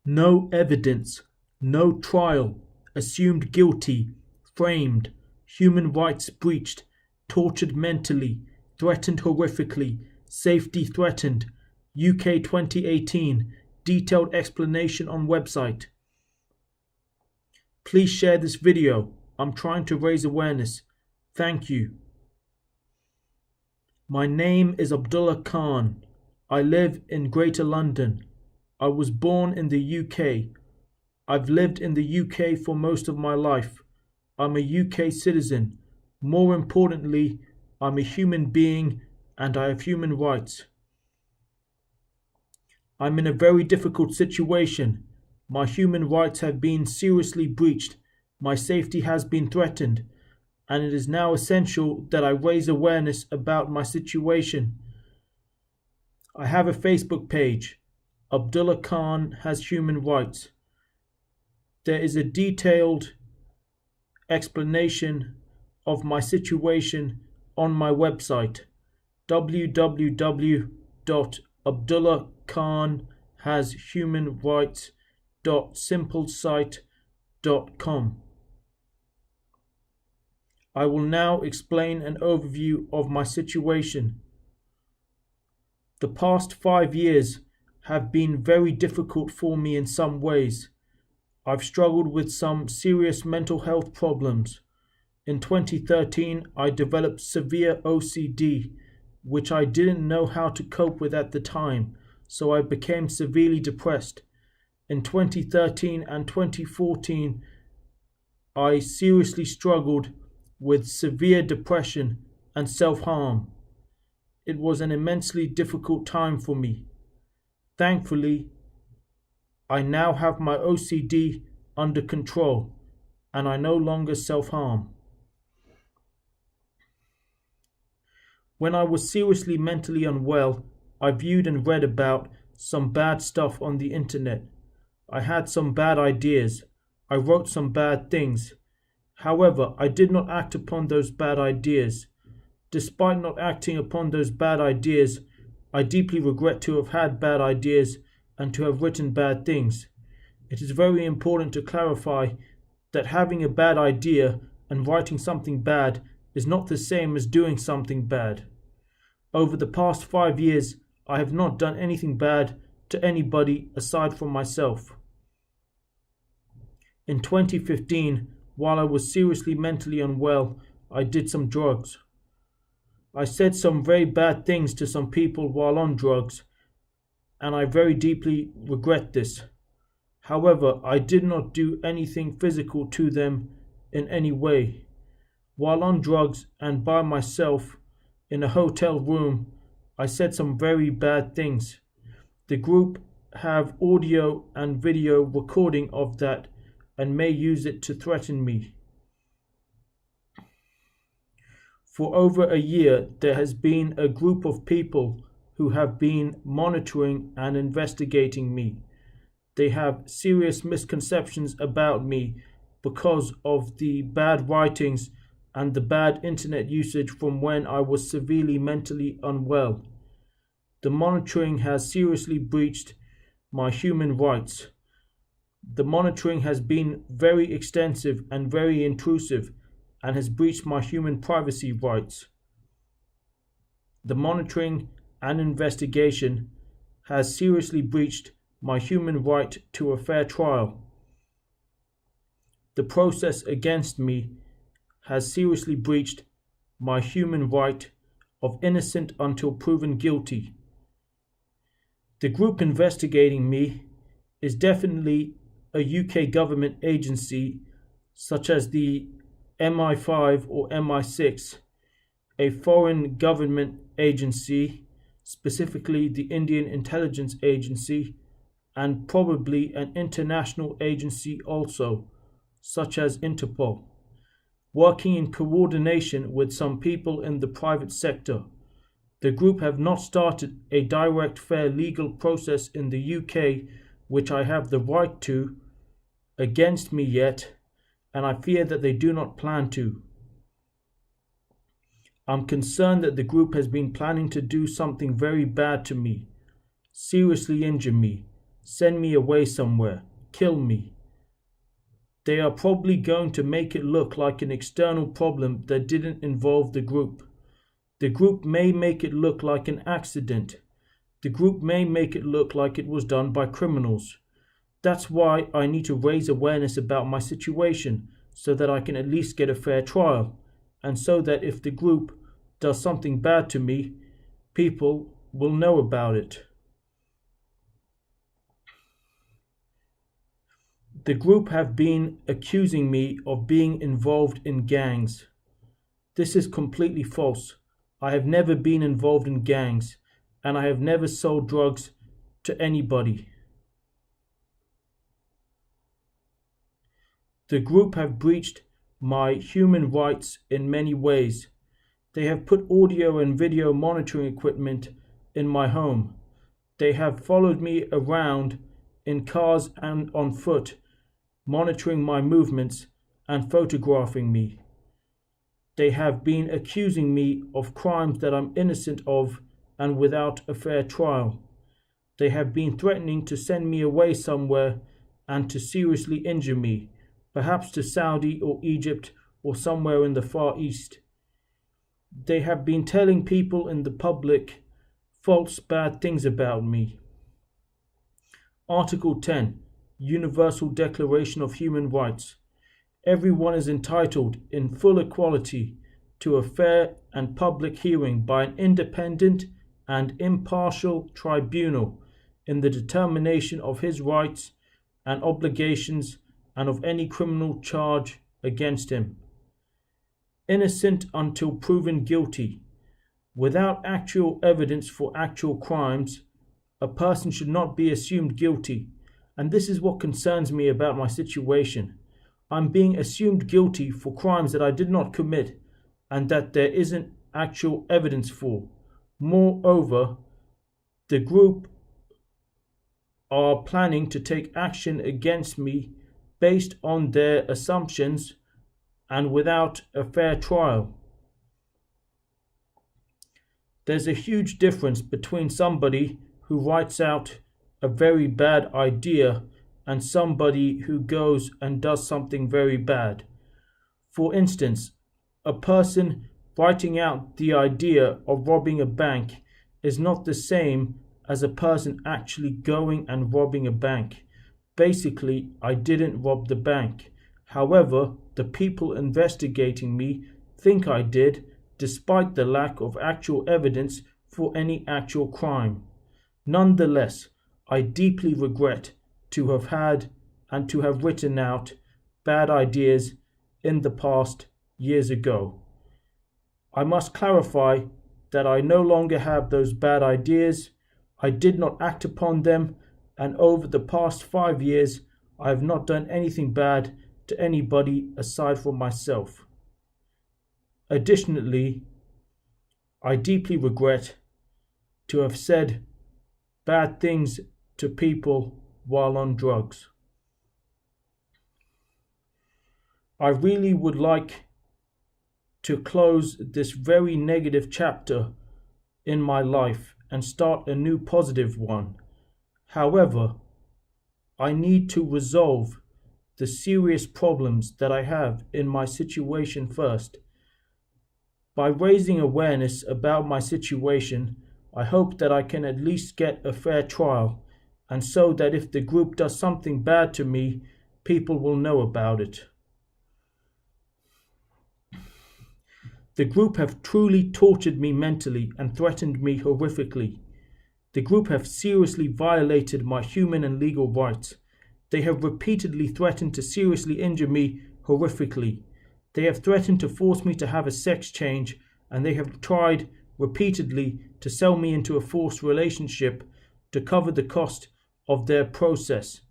No evidence, no trial, assumed guilty, framed, human rights breached, tortured mentally, threatened horrifically, safety threatened. UK 2018, detailed explanation on website. Please share this video. I'm trying to raise awareness. Thank you. My name is Abdullah Khan. I live in Greater London. I was born in the UK. I've lived in the UK for most of my life. I'm a UK citizen. More importantly, I'm a human being and I have human rights. I'm in a very difficult situation. My human rights have been seriously breached. My safety has been threatened, and it is now essential that I raise awareness about my situation. I have a Facebook page. Abdullah Khan has human rights. There is a detailed explanation of my situation on my website, www.abdullahkhanhashumanrights.simplesite.com. I will now explain an overview of my situation. The past 5 years have been very difficult for me in some ways. I've struggled with some serious mental health problems. In 2013, I developed severe OCD, which I didn't know how to cope with at the time, so I became severely depressed. In 2013 and 2014, I seriously struggled with severe depression and self-harm. It was an immensely difficult time for me. Thankfully, I now have my OCD under control and I no longer self-harm. When I was seriously mentally unwell, I viewed and read about some bad stuff on the internet. I had some bad ideas. I wrote some bad things. However, I did not act upon those bad ideas. Despite not acting upon those bad ideas, I deeply regret to have had bad ideas and to have written bad things. It is very important to clarify that having a bad idea and writing something bad is not the same as doing something bad. Over the past 5 years, I have not done anything bad to anybody aside from myself. In 2015, while I was seriously mentally unwell, I did some drugs. I said some very bad things to some people while on drugs, and I very deeply regret this. However, I did not do anything physical to them in any way. While on drugs and by myself in a hotel room, I said some very bad things. The group have audio and video recording of that and may use it to threaten me. For over a year, there has been a group of people who have been monitoring and investigating me. They have serious misconceptions about me because of the bad writings and the bad internet usage from when I was severely mentally unwell. The monitoring has seriously breached my human rights. The monitoring has been very extensive and very intrusive and has breached my human privacy rights. The monitoring and investigation has seriously breached my human right to a fair trial. The process against me has seriously breached my human right of innocent until proven guilty. The group investigating me is definitely a UK government agency such as the MI5 or MI6, a foreign government agency, specifically the Indian Intelligence Agency, and probably an international agency also, such as Interpol, working in coordination with some people in the private sector. The group have not started a direct, fair legal process in the UK, which I have the right to, against me yet, and I fear that they do not plan to. I'm concerned that the group has been planning to do something very bad to me, seriously injure me, send me away somewhere, kill me. They are probably going to make it look like an external problem that didn't involve the group. The group may make it look like an accident. The group may make it look like it was done by criminals. That's why I need to raise awareness about my situation so that I can at least get a fair trial, and so that if the group does something bad to me, people will know about it. The group have been accusing me of being involved in gangs. This is completely false. I have never been involved in gangs, and I have never sold drugs to anybody. The group have breached my human rights in many ways. They have put audio and video monitoring equipment in my home. They have followed me around in cars and on foot, monitoring my movements and photographing me. They have been accusing me of crimes that I'm innocent of and without a fair trial. They have been threatening to send me away somewhere and to seriously injure me, perhaps to Saudi or Egypt or somewhere in the Far East. They have been telling people in the public false bad things about me. Article 10, Universal Declaration of Human Rights. Everyone is entitled, in full equality, to a fair and public hearing by an independent and impartial tribunal in the determination of his rights and obligations and of any criminal charge against him. Innocent until proven guilty. Without actual evidence for actual crimes, a person should not be assumed guilty, and this is what concerns me about my situation. I'm being assumed guilty for crimes that I did not commit and that there isn't actual evidence for. Moreover, the group are planning to take action against me based on their assumptions and without a fair trial. There's a huge difference between somebody who writes out a very bad idea and somebody who goes and does something very bad. For instance, a person writing out the idea of robbing a bank is not the same as a person actually going and robbing a bank. Basically, I didn't rob the bank. However, the people investigating me think I did, despite the lack of actual evidence for any actual crime. Nonetheless, I deeply regret to have had and to have written out bad ideas in the past years ago. I must clarify that I no longer have those bad ideas. I did not act upon them, and over the past 5 years, I have not done anything bad to anybody aside from myself. Additionally, I deeply regret to have said bad things to people while on drugs. I really would like to close this very negative chapter in my life and start a new positive one. However, I need to resolve the serious problems that I have in my situation first. By raising awareness about my situation, I hope that I can at least get a fair trial, and so that if the group does something bad to me, people will know about it. The group have truly tortured me mentally and threatened me horrifically. The group have seriously violated my human and legal rights. They have repeatedly threatened to seriously injure me horrifically. They have threatened to force me to have a sex change, and they have tried repeatedly to sell me into a forced relationship to cover the cost of their process,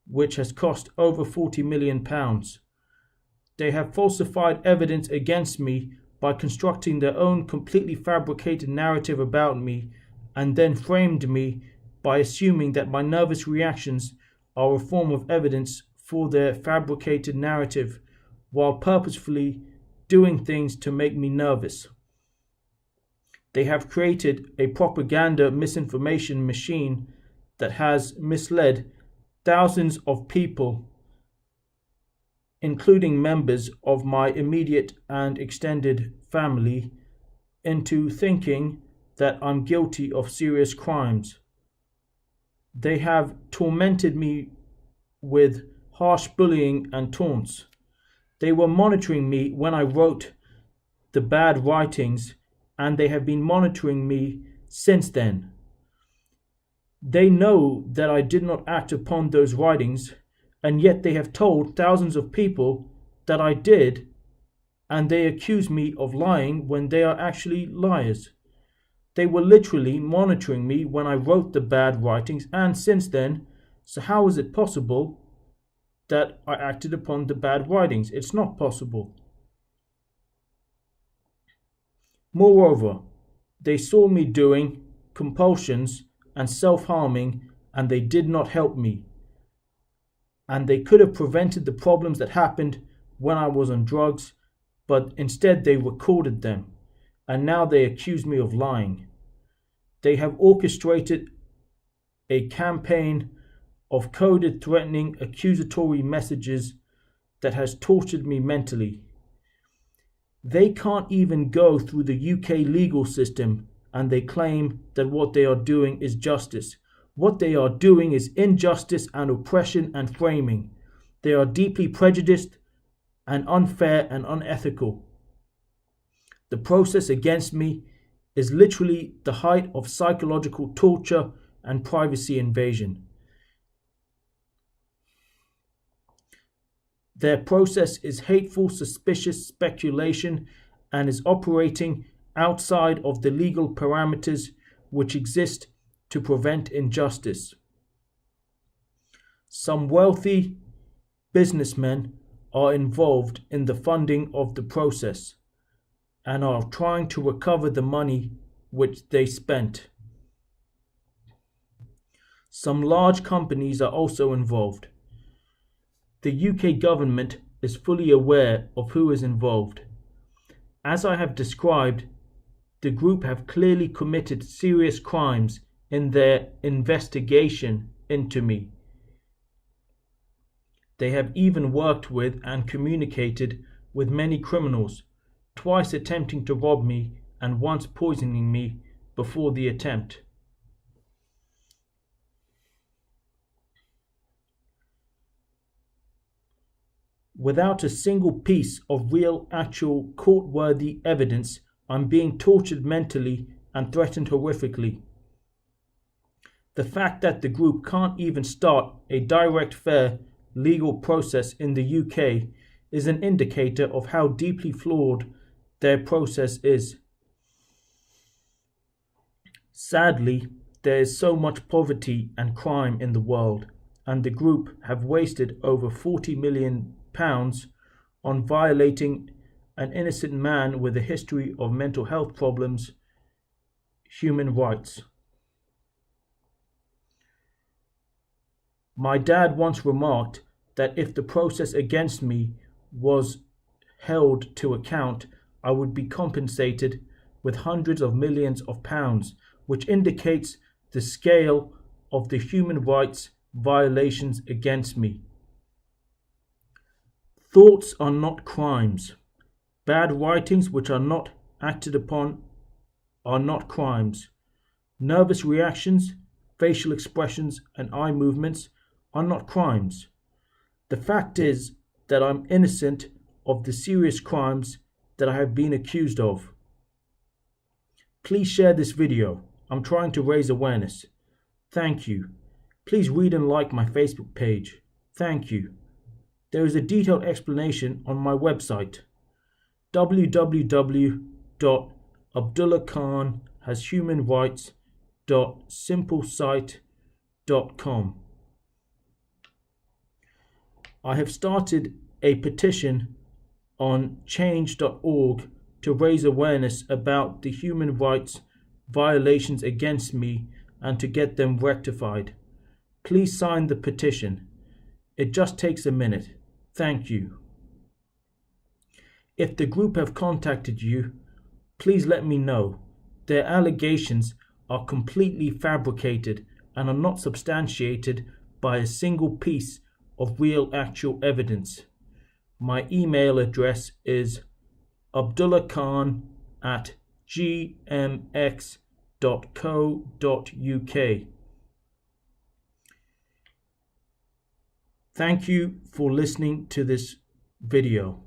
which has cost over £40 million. They have falsified evidence against me by constructing their own completely fabricated narrative about me, and then framed me by assuming that my nervous reactions are a form of evidence for their fabricated narrative, while purposefully doing things to make me nervous. They have created a propaganda misinformation machine that has misled thousands of people, including members of my immediate and extended family, into thinking that I'm guilty of serious crimes. They have tormented me with harsh bullying and taunts. They were monitoring me when I wrote the bad writings, and they have been monitoring me since then. They know that I did not act upon those writings, and yet they have told thousands of people that I did, and they accuse me of lying when they are actually liars. They were literally monitoring me when I wrote the bad writings and since then, so how is it possible that I acted upon the bad writings? It's not possible. Moreover, they saw me doing compulsions and self-harming, and they did not help me. And they could have prevented the problems that happened when I was on drugs, but instead they recorded them, and now they accuse me of lying. They have orchestrated a campaign of coded, threatening, accusatory messages that has tortured me mentally. They can't even go through the UK legal system, and they claim that what they are doing is justice. What they are doing is injustice and oppression and framing. They are deeply prejudiced and unfair and unethical. The process against me is literally the height of psychological torture and privacy invasion. Their process is hateful, suspicious speculation and is operating outside of the legal parameters which exist to prevent injustice. Some wealthy businessmen are involved in the funding of the process and are trying to recover the money which they spent. Some large companies are also involved. The UK government is fully aware of who is involved. As I have described, the group have clearly committed serious crimes in their investigation into me. They have even worked with and communicated with many criminals, twice attempting to rob me and once poisoning me before the attempt. Without a single piece of real, actual, court-worthy evidence, I'm being tortured mentally and threatened horrifically. The fact that the group can't even start a direct, fair, legal process in the UK is an indicator of how deeply flawed their process is. Sadly, there is so much poverty and crime in the world, and the group have wasted over £40 million on violating an innocent man with a history of mental health problems, human rights. My dad once remarked that if the process against me was held to account, I would be compensated with hundreds of millions of pounds, which indicates the scale of the human rights violations against me. Thoughts are not crimes. Bad writings which are not acted upon are not crimes. Nervous reactions, facial expressions, and eye movements are not crimes. The fact is that I'm innocent of the serious crimes that I have been accused of. Please share this video. I'm trying to raise awareness. Thank you. Please read and like my Facebook page. Thank you. There is a detailed explanation on my website, www.abdullahkhanhashumanrights.simplesite.com. I have started a petition on change.org to raise awareness about the human rights violations against me and to get them rectified. Please sign the petition. It just takes a minute. Thank you. If the group have contacted you, please let me know. Their allegations are completely fabricated and are not substantiated by a single piece of real actual evidence. My email address is abdullahkhan@gmx.co.uk. Thank you for listening to this video.